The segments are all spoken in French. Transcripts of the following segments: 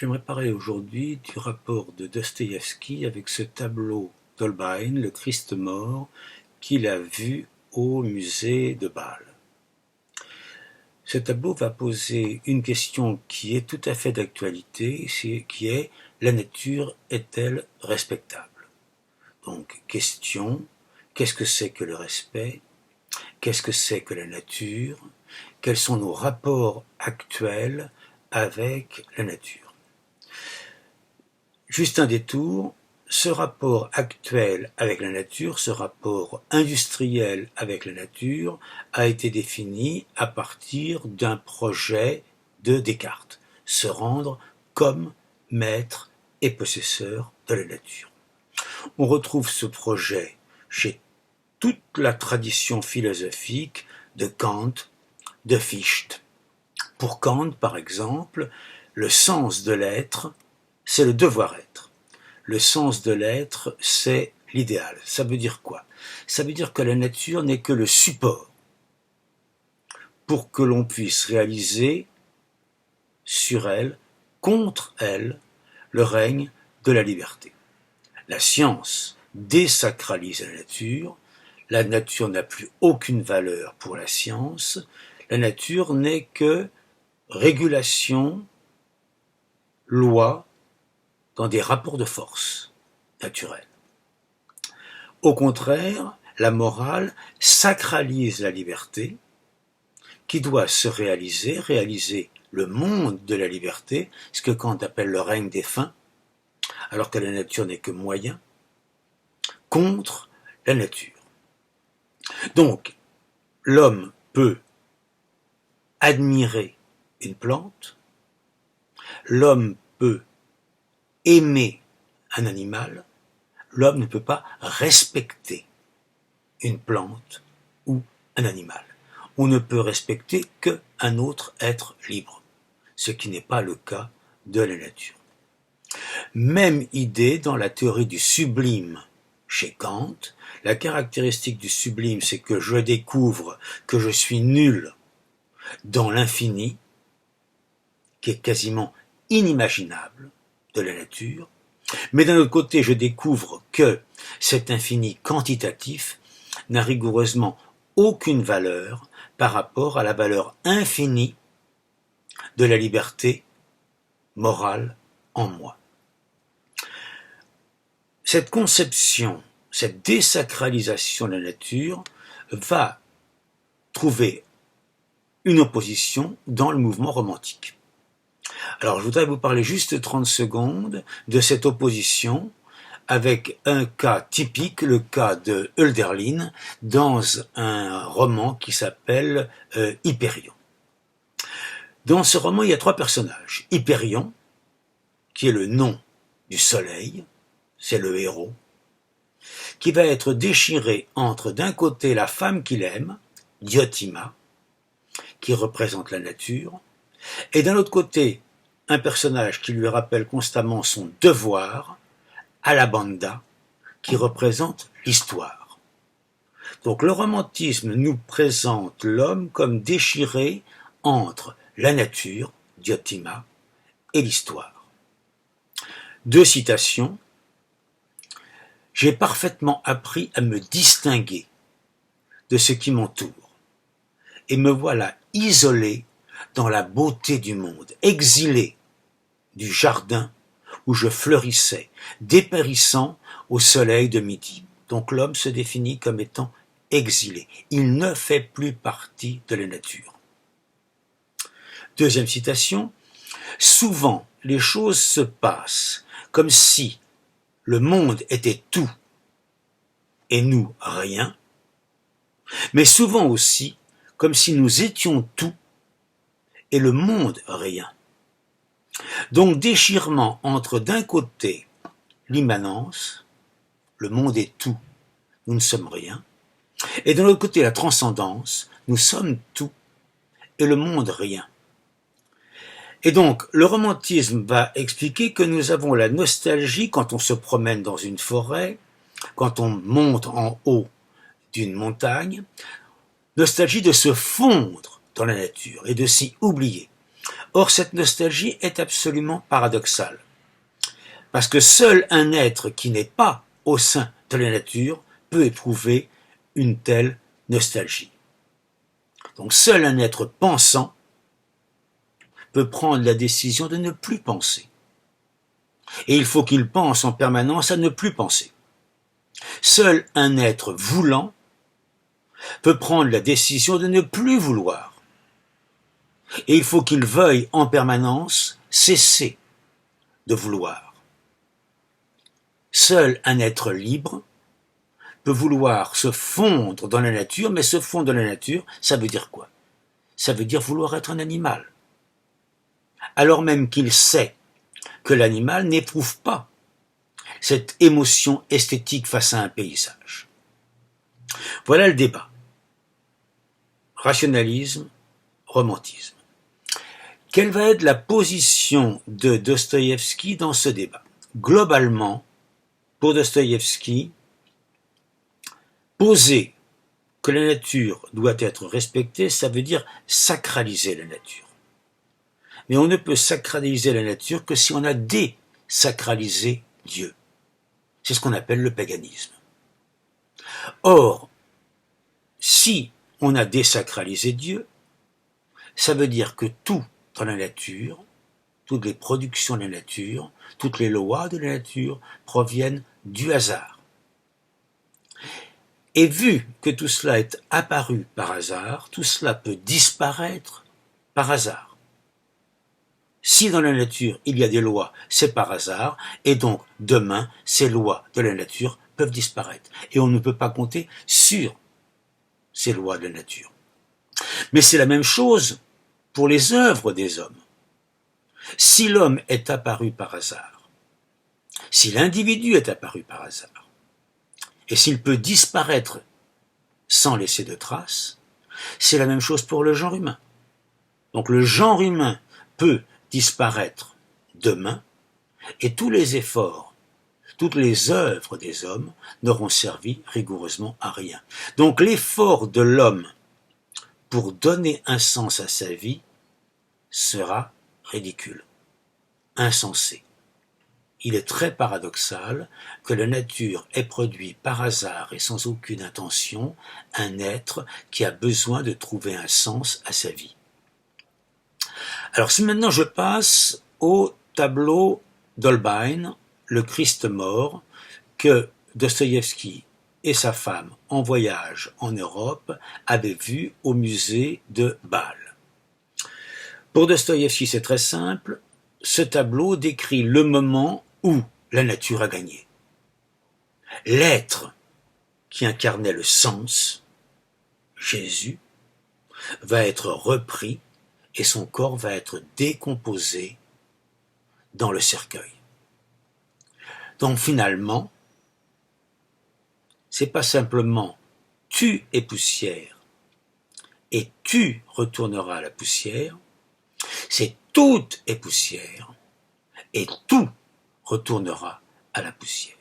J'aimerais parler aujourd'hui du rapport de Dostoïevski avec ce tableau d'Holbein, le Christ mort, qu'il a vu au musée de Bâle. Ce tableau va poser une question qui est tout à fait d'actualité, qui est « La nature est-elle respectable ?» Donc, question, qu'est-ce que c'est que le respect? Qu'est-ce que c'est que la nature? Quels sont nos rapports actuels avec la nature? Juste un détour, ce rapport actuel avec la nature, ce rapport industriel avec la nature, a été défini à partir d'un projet de Descartes, se rendre comme maître et possesseur de la nature. On retrouve ce projet chez toute la tradition philosophique de Kant, de Fichte. Pour Kant, par exemple, le sens de l'être, c'est le devoir-être. Le sens de l'être, c'est l'idéal. Ça veut dire quoi? Ça veut dire que la nature n'est que le support pour que l'on puisse réaliser sur elle, contre elle, le règne de la liberté. La science désacralise la nature n'a plus aucune valeur pour la science, la nature n'est que régulation, loi, dans des rapports de force naturels. Au contraire, la morale sacralise la liberté, qui doit se réaliser le monde de la liberté, ce que Kant appelle le règne des fins, alors que la nature n'est que moyen, contre la nature. Donc, l'homme peut admirer une plante, l'homme peut aimer un animal, l'homme ne peut pas respecter une plante ou un animal. On ne peut respecter qu'un autre être libre, ce qui n'est pas le cas de la nature. Même idée dans la théorie du sublime chez Kant. La caractéristique du sublime, c'est que je découvre que je suis nul dans l'infini, qui est quasiment inimaginable de la nature, mais d'un autre côté, je découvre que cet infini quantitatif n'a rigoureusement aucune valeur par rapport à la valeur infinie de la liberté morale en moi. Cette conception, cette désacralisation de la nature va trouver une opposition dans le mouvement romantique. Alors, je voudrais vous parler juste 30 secondes de cette opposition avec un cas typique, le cas de Hölderlin, dans un roman qui s'appelle Hyperion. Dans ce roman, il y a 3 personnages. Hyperion, qui est le nom du soleil, c'est le héros, qui va être déchiré entre d'un côté la femme qu'il aime, Diotima, qui représente la nature, et d'un autre côté, un personnage qui lui rappelle constamment son devoir, Alabanda, qui représente l'histoire. Donc le romantisme nous présente l'homme comme déchiré entre la nature, Diotima, et l'histoire. 2 citations. J'ai parfaitement appris à me distinguer de ce qui m'entoure, et me voilà isolé dans la beauté du monde, exilé du jardin où je fleurissais, dépérissant au soleil de midi. Donc l'homme se définit comme étant exilé. Il ne fait plus partie de la nature. 2e citation. Souvent, les choses se passent comme si le monde était tout et nous rien, mais souvent aussi comme si nous étions tout et le monde rien. Donc déchirement entre d'un côté l'immanence, le monde est tout, nous ne sommes rien, et de l'autre côté la transcendance, nous sommes tout et le monde rien. Et donc, le romantisme va expliquer que nous avons la nostalgie quand on se promène dans une forêt, quand on monte en haut d'une montagne, nostalgie de se fondre dans la nature et de s'y oublier. Or, cette nostalgie est absolument paradoxale. Parce que seul un être qui n'est pas au sein de la nature peut éprouver une telle nostalgie. Donc seul un être pensant peut prendre la décision de ne plus penser. Et il faut qu'il pense en permanence à ne plus penser. Seul un être voulant peut prendre la décision de ne plus vouloir. Et il faut qu'il veuille en permanence cesser de vouloir. Seul un être libre peut vouloir se fondre dans la nature, mais se fondre dans la nature, ça veut dire quoi? Ça veut dire vouloir être un animal. Alors même qu'il sait que l'animal n'éprouve pas cette émotion esthétique face à un paysage. Voilà le débat. Rationalisme, romantisme. Quelle va être la position de Dostoïevski dans ce débat? Globalement, pour Dostoïevski, poser que la nature doit être respectée, ça veut dire sacraliser la nature. Mais on ne peut sacraliser la nature que si on a désacralisé Dieu. C'est ce qu'on appelle le paganisme. Or, si on a désacralisé Dieu, ça veut dire que tout dans la nature, toutes les productions de la nature, toutes les lois de la nature proviennent du hasard. Et vu que tout cela est apparu par hasard, tout cela peut disparaître par hasard. Si dans la nature il y a des lois, c'est par hasard, et donc demain, ces lois de la nature peuvent disparaître. Et on ne peut pas compter sur ces lois de la nature. Mais c'est la même chose pour les œuvres des hommes. Si l'homme est apparu par hasard, si l'individu est apparu par hasard, et s'il peut disparaître sans laisser de traces, c'est la même chose pour le genre humain. Donc le genre humain peut disparaître demain, et tous les efforts, toutes les œuvres des hommes n'auront servi rigoureusement à rien. Donc l'effort de l'homme pour donner un sens à sa vie sera ridicule, insensé. Il est très paradoxal que la nature ait produit par hasard et sans aucune intention un être qui a besoin de trouver un sens à sa vie. Alors si maintenant je passe au tableau d'Holbein, le Christ mort, que Dostoïevski et sa femme en voyage en Europe avaient vu au musée de Bâle. Pour Dostoïevski, c'est très simple, ce tableau décrit le moment où la nature a gagné. L'être qui incarnait le sens, Jésus, va être repris et son corps va être décomposé dans le cercueil. Donc finalement, c'est pas simplement tu es poussière et tu retourneras à la poussière, c'est tout est poussière et tout retournera à la poussière.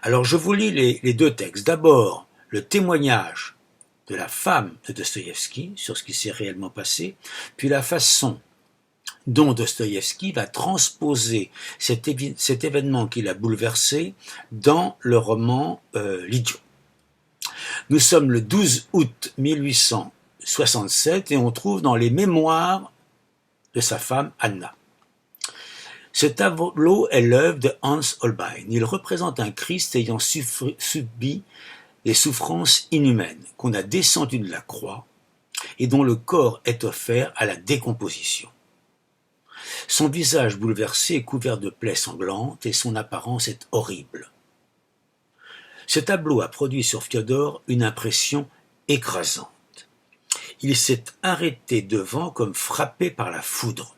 Alors je vous lis les deux textes. D'abord, le témoignage de la femme de Dostoïevski sur ce qui s'est réellement passé, puis la façon dont Dostoïevski va transposer cet événement qui l'a bouleversé dans le roman L'Idiot. Nous sommes le 12 août 1867 et on trouve dans les mémoires de sa femme Anna. Ce tableau est l'œuvre de Hans Holbein. Il représente un Christ ayant subi des souffrances inhumaines, qu'on a descendu de la croix et dont le corps est offert à la décomposition. Son visage bouleversé est couvert de plaies sanglantes et son apparence est horrible. Ce tableau a produit sur Fiodor une impression écrasante. Il s'est arrêté devant comme frappé par la foudre.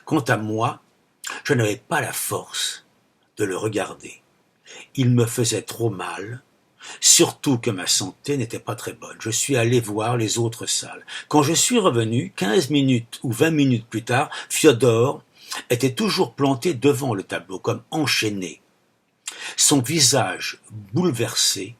Quant à moi, je n'avais pas la force de le regarder. Il me faisait trop mal, surtout que ma santé n'était pas très bonne. Je suis allé voir les autres salles. Quand je suis revenu, 15 minutes ou 20 minutes plus tard, Fiodor était toujours planté devant le tableau, comme enchaîné. Son visage bouleversé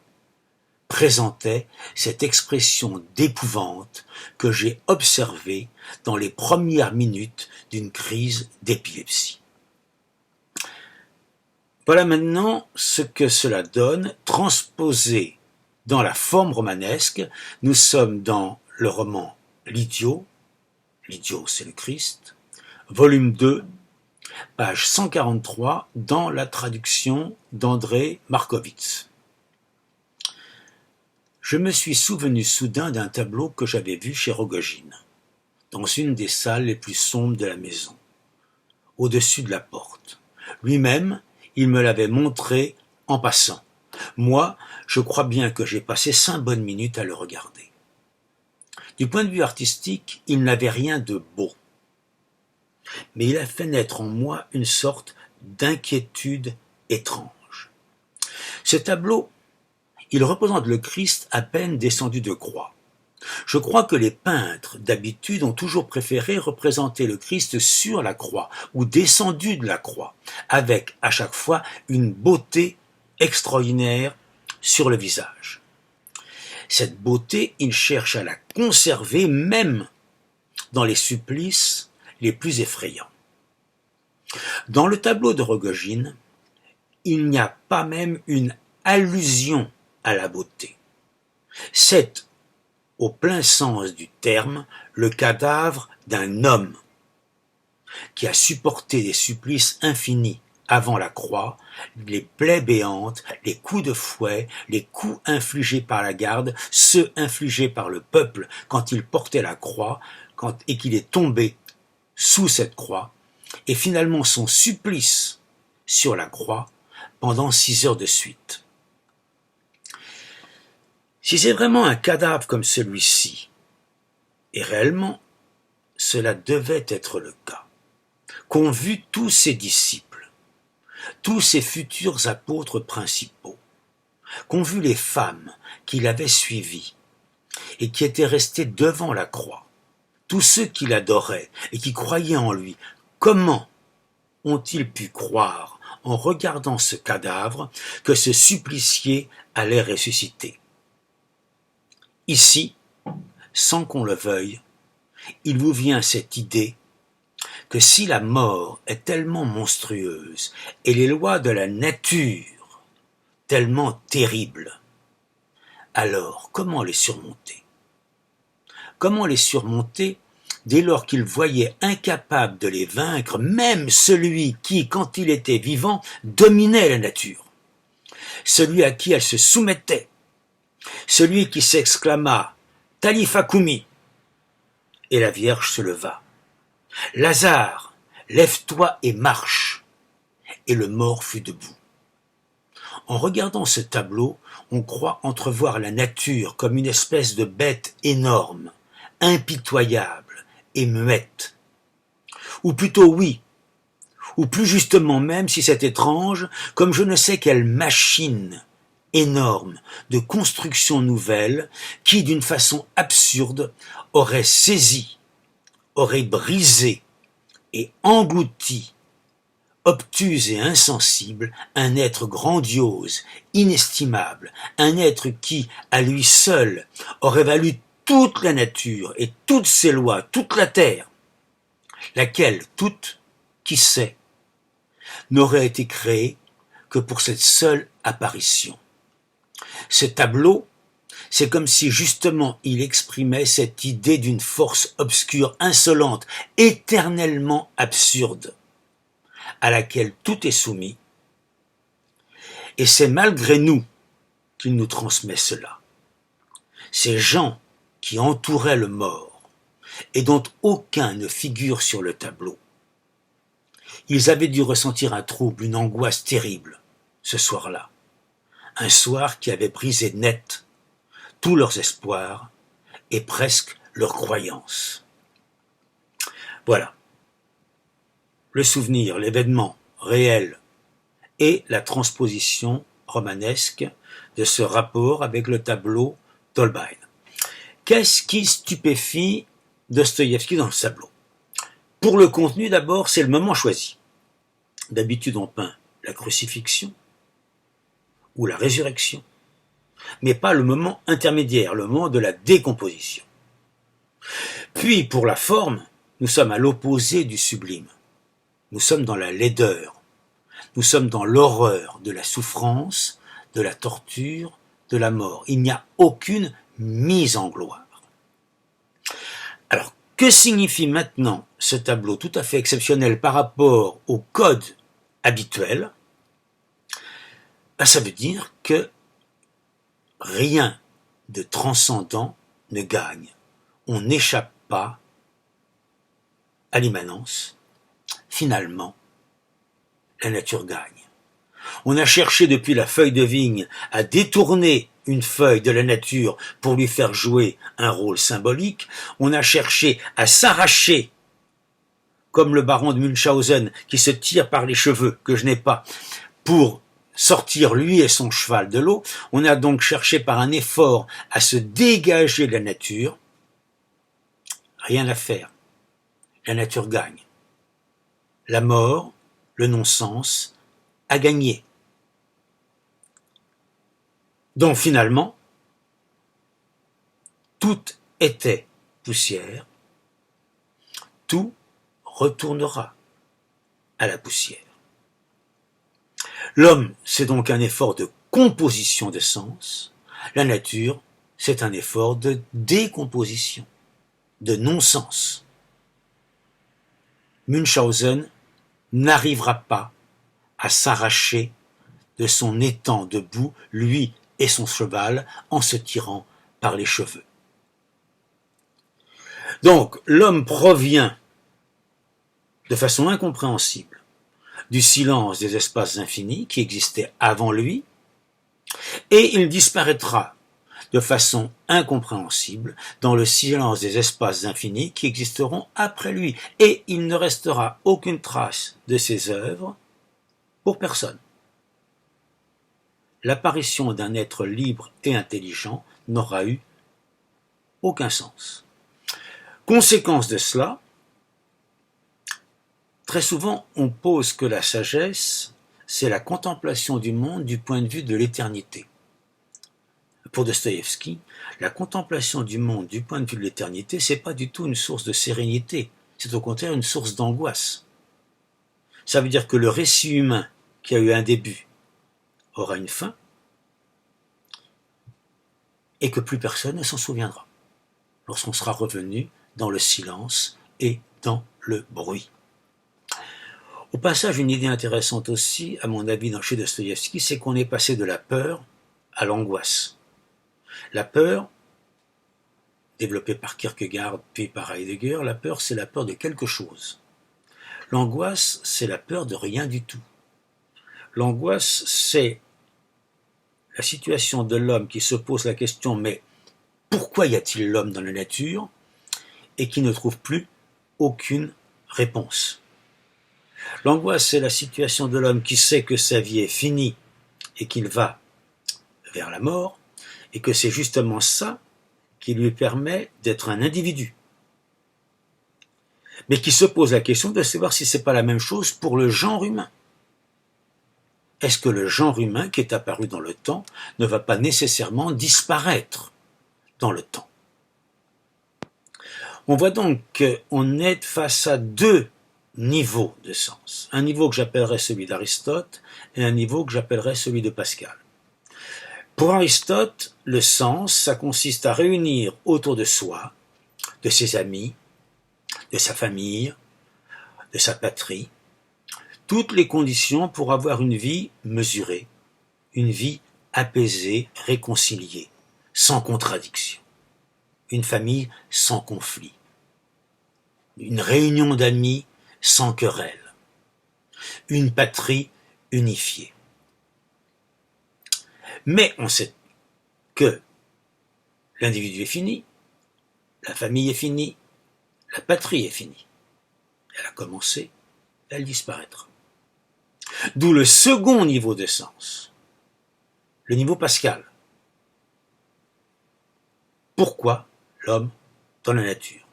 présentait cette expression d'épouvante que j'ai observée dans les premières minutes d'une crise d'épilepsie. Voilà maintenant ce que cela donne transposé dans la forme romanesque. Nous sommes dans le roman L'Idiot, l'Idiot c'est le Christ, volume 2, page 143, dans la traduction d'André Markovitz. Je me suis souvenu soudain d'un tableau que j'avais vu chez Rogojine, dans une des salles les plus sombres de la maison, au-dessus de la porte. Lui-même, il me l'avait montré en passant. Moi, je crois bien que j'ai passé 5 bonnes minutes à le regarder. Du point de vue artistique, il n'avait rien de beau. Mais il a fait naître en moi une sorte d'inquiétude étrange. Ce tableau, il représente le Christ à peine descendu de croix. Je crois que les peintres, d'habitude, ont toujours préféré représenter le Christ sur la croix ou descendu de la croix, avec à chaque fois une beauté extraordinaire sur le visage. Cette beauté, il cherche à la conserver même dans les supplices les plus effrayants. Dans le tableau de Rogojine, il n'y a pas même une allusion à la beauté. C'est, au plein sens du terme, le cadavre d'un homme qui a supporté des supplices infinis avant la croix, les plaies béantes, les coups de fouet, les coups infligés par la garde, ceux infligés par le peuple quand il portait la croix et qu'il est tombé sous cette croix, et finalement son supplice sur la croix pendant 6 heures de suite. Si c'est vraiment un cadavre comme celui-ci, et réellement, cela devait être le cas, qu'ont vu tous ses disciples, tous ses futurs apôtres principaux, qu'ont vu les femmes qu'il avait suivies et qui étaient restées devant la croix, tous ceux qui l'adoraient et qui croyaient en lui, comment ont-ils pu croire, en regardant ce cadavre, que ce supplicié allait ressusciter? Ici, sans qu'on le veuille, il vous vient cette idée que si la mort est tellement monstrueuse et les lois de la nature tellement terribles, alors comment les surmonter? Comment les surmonter dès lors qu'il voyait incapable de les vaincre même celui qui, quand il était vivant, dominait la nature, celui à qui elle se soumettait, celui qui s'exclama « Talitha Kumi » et la Vierge se leva. « Lazare, lève-toi et marche » et le mort fut debout. En regardant ce tableau, on croit entrevoir la nature comme une espèce de bête énorme, impitoyable et muette. Ou plutôt oui, ou plus justement même, si c'est étrange, comme je ne sais quelle machine énorme de construction nouvelle qui, d'une façon absurde, aurait saisi, aurait brisé et englouti, obtuse et insensible, un être grandiose, inestimable, un être qui, à lui seul, aurait valu toute la nature et toutes ses lois, toute la terre, laquelle, toute, qui sait, n'aurait été créée que pour cette seule apparition. Ce tableau, c'est comme si justement il exprimait cette idée d'une force obscure, insolente, éternellement absurde, à laquelle tout est soumis, et c'est malgré nous qu'il nous transmet cela. Ces gens qui entouraient le mort, et dont aucun ne figure sur le tableau, ils avaient dû ressentir un trouble, une angoisse terrible, ce soir-là. Un soir qui avait brisé net tous leurs espoirs et presque leurs croyances. Voilà. Le souvenir, l'événement réel et la transposition romanesque de ce rapport avec le tableau d'Holbein. Qu'est-ce qui stupéfie Dostoïevski dans le tableau? Pour le contenu, d'abord, c'est le moment choisi. D'habitude, on peint la crucifixion ou la résurrection, mais pas le moment intermédiaire, le moment de la décomposition. Puis, pour la forme, nous sommes à l'opposé du sublime. Nous sommes dans la laideur. Nous sommes dans l'horreur de la souffrance, de la torture, de la mort. Il n'y a aucune mise en gloire. Alors, que signifie maintenant ce tableau tout à fait exceptionnel par rapport au code habituel? Ça veut dire que rien de transcendant ne gagne. On n'échappe pas à l'immanence. Finalement, la nature gagne. On a cherché depuis la feuille de vigne à détourner une feuille de la nature pour lui faire jouer un rôle symbolique. On a cherché à s'arracher, comme le baron de Munchausen qui se tire par les cheveux, que je n'ai pas, pour sortir lui et son cheval de l'eau. On a donc cherché par un effort à se dégager de la nature. Rien à faire. La nature gagne. La mort, le non-sens, a gagné. Donc finalement, tout était poussière, tout retournera à la poussière. L'homme, c'est donc un effort de composition de sens. La nature, c'est un effort de décomposition, de non-sens. Munchausen n'arrivera pas à s'arracher de son étang de boue, lui et son cheval, en se tirant par les cheveux. Donc, l'homme provient de façon incompréhensible du silence des espaces infinis qui existaient avant lui, et il disparaîtra de façon incompréhensible dans le silence des espaces infinis qui existeront après lui, et il ne restera aucune trace de ses œuvres pour personne. L'apparition d'un être libre et intelligent n'aura eu aucun sens. Conséquence de cela, très souvent on pose que la sagesse, c'est la contemplation du monde du point de vue de l'éternité. Pour Dostoïevski, la contemplation du monde du point de vue de l'éternité, c'est pas du tout une source de sérénité, c'est au contraire une source d'angoisse. Ça veut dire que le récit humain qui a eu un début aura une fin, et que plus personne ne s'en souviendra, lorsqu'on sera revenu dans le silence et dans le bruit. Au passage, une idée intéressante aussi, à mon avis, chez Dostoïevski, c'est qu'on est passé de la peur à l'angoisse. La peur, développée par Kierkegaard puis par Heidegger, la peur, c'est la peur de quelque chose. L'angoisse, c'est la peur de rien du tout. L'angoisse, c'est la situation de l'homme qui se pose la question « mais pourquoi y a-t-il l'homme dans la nature ?» et qui ne trouve plus aucune réponse. L'angoisse, c'est la situation de l'homme qui sait que sa vie est finie et qu'il va vers la mort, et que c'est justement ça qui lui permet d'être un individu. Mais qui se pose la question de savoir si c'est pas la même chose pour le genre humain. Est-ce que le genre humain qui est apparu dans le temps ne va pas nécessairement disparaître dans le temps? On voit donc qu'on est face à deux niveaux de sens. Un niveau que j'appellerais celui d'Aristote et un niveau que j'appellerais celui de Pascal. Pour Aristote, le sens, ça consiste à réunir autour de soi, de ses amis, de sa famille, de sa patrie, toutes les conditions pour avoir une vie mesurée, une vie apaisée, réconciliée, sans contradiction, une famille sans conflit, une réunion d'amis sans querelle, une patrie unifiée. Mais on sait que l'individu est fini, la famille est finie, la patrie est finie. Elle a commencé, elle disparaîtra. D'où le second niveau de sens, le niveau Pascal. Pourquoi l'homme dans la nature?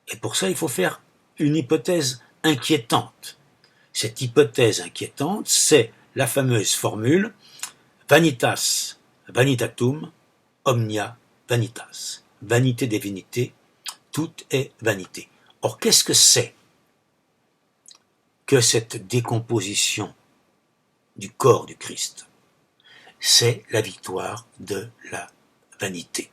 Et pour ça, il faut faire une hypothèse inquiétante. Cette hypothèse inquiétante, c'est la fameuse formule Vanitas vanitatum omnia vanitas. Vanité des vanités, tout est vanité. Or, qu'est-ce que c'est que cette décomposition du corps du Christ? C'est la victoire de la vanité.